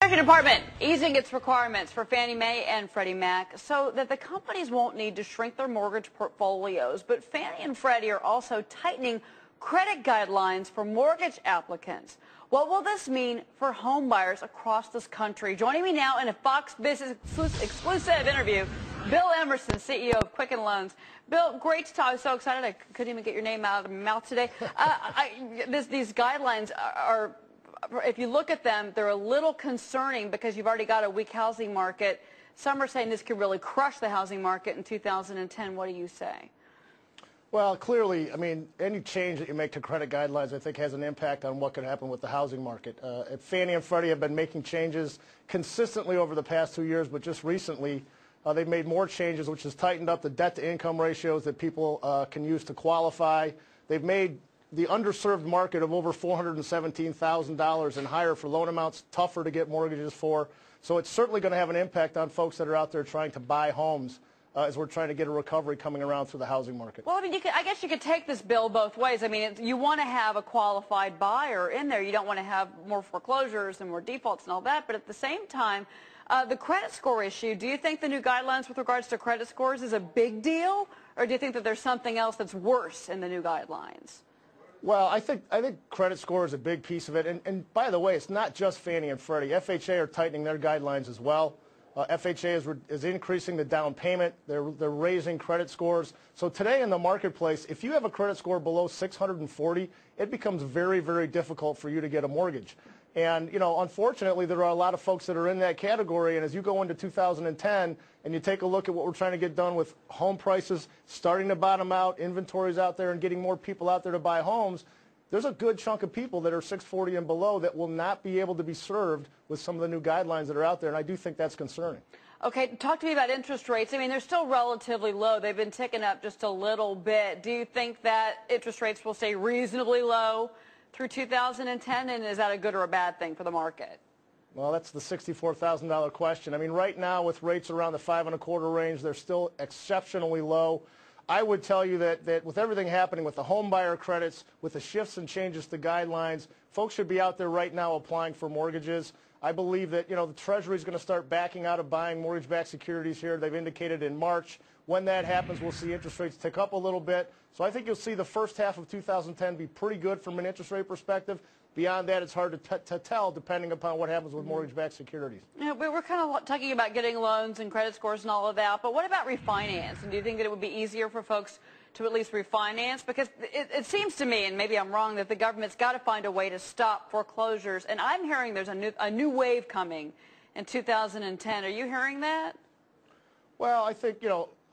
Treasury Department easing its requirements for Fannie Mae and Freddie Mac so that the companies won't need to shrink their mortgage portfolios. But Fannie and Freddie are also tightening credit guidelines for mortgage applicants. What will this mean for home buyers across this country? Joining me now in a Fox Business exclusive interview, Bill Emerson, CEO of Quicken Loans. Bill, great to talk. I was so excited I couldn't even get your name out of my mouth today. These guidelines are, if you look at them, they're a little concerning because you've already got a weak housing market. Some are saying this could really crush the housing market in 2010. What do you say? Well, clearly, I mean, any change that you make to credit guidelines, I think, has an impact on what could happen with the housing market. Fannie and Freddie have been making changes consistently over the past 2 years, but just recently they've made more changes, which has tightened up the debt-to-income ratios that people can use to qualify. They've made the underserved market of over $417,000 and higher for loan amounts tougher to get mortgages for. So it's certainly going to have an impact on folks that are out there trying to buy homes as we're trying to get a recovery coming around through the housing market. Well, I mean, I guess you could take this bill both ways. I mean, you want to have a qualified buyer in there. You don't want to have more foreclosures and more defaults and all that. But at the same time, the credit score issue, do you think the new guidelines with regards to credit scores is a big deal? Or do you think that there's something else that's worse in the new guidelines? Well, I think credit score is a big piece of it. And by the way, it's not just Fannie and Freddie. FHA are tightening their guidelines as well. FHA is increasing the down payment. They're raising credit scores. So today in the marketplace, if you have a credit score below 640, it becomes very, very difficult for you to get a mortgage. And, you know, unfortunately, there are a lot of folks that are in that category. And as you go into 2010 and you take a look at what we're trying to get done with home prices starting to bottom out, inventories out there, and getting more people out there to buy homes, there's a good chunk of people that are 640 and below that will not be able to be served with some of the new guidelines that are out there, and I do think that's concerning. Okay, talk to me about interest rates. I mean, they're still relatively low. They've been ticking up just a little bit. Do you think that interest rates will stay reasonably low through 2010, and is that a good or a bad thing for the market? Well, that's the $64,000 question. I mean, right now with rates around the 5.25 range, they're still exceptionally low. I would tell you that with everything happening with the home buyer credits, with the shifts and changes to guidelines, folks should be out there right now applying for mortgages. I believe that, you know, the Treasury is going to start backing out of buying mortgage-backed securities here. They've indicated in March. When that happens, we'll see interest rates tick up a little bit. So I think you'll see the first half of 2010 be pretty good from an interest rate perspective. Beyond that, it's hard to tell depending upon what happens with mortgage-backed securities. Yeah, we're kind of talking about getting loans and credit scores and all of that, but what about refinance? And do you think that it would be easier for folks to at least refinance? Because it seems to me, and maybe I'm wrong, that the government's got to find a way to stop foreclosures. And I'm hearing there's a new wave coming in 2010. Are you hearing that? Well, I think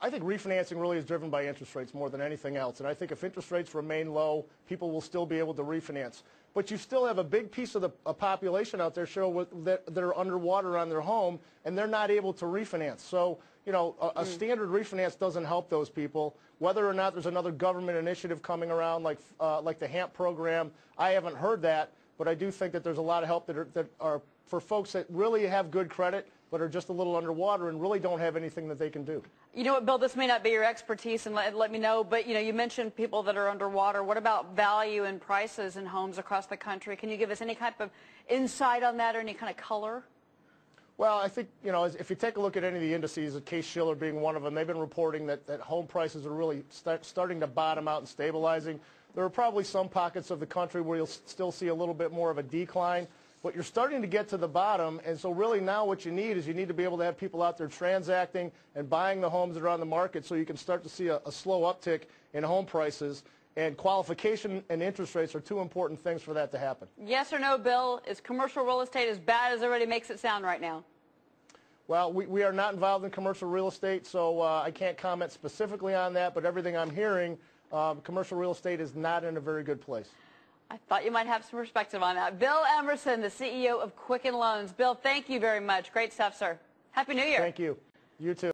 refinancing really is driven by interest rates more than anything else. And I think if interest rates remain low, people will still be able to refinance. But you still have a big piece of the population out there, Cheryl, that are underwater on their home, and they're not able to refinance. So, you know, a standard refinance doesn't help those people. Whether or not there's another government initiative coming around like the HAMP program, I haven't heard that. But I do think that there's a lot of help that are for folks that really have good credit but are just a little underwater and really don't have anything that they can do. You know what, Bill, this may not be your expertise, and let me know, but, you know, you mentioned people that are underwater. What about value and prices in homes across the country? Can you give us any type of insight on that or any kind of color? Well, I think, you know, if you take a look at any of the indices, Case-Shiller being one of them, they've been reporting that home prices are really starting to bottom out and stabilizing. There are probably some pockets of the country where you'll still see a little bit more of a decline. But you're starting to get to the bottom, and so really now what you need to be able to have people out there transacting and buying the homes that are on the market so you can start to see a slow uptick in home prices. And qualification and interest rates are two important things for that to happen. Yes or no, Bill? Is commercial real estate as bad as everybody makes it sound right now? Well, we are not involved in commercial real estate, so I can't comment specifically on that, but everything I'm hearing, commercial real estate is not in a very good place. I thought you might have some perspective on that. Bill Emerson, the CEO of Quicken Loans. Bill, thank you very much. Great stuff, sir. Happy New Year. Thank you. You too.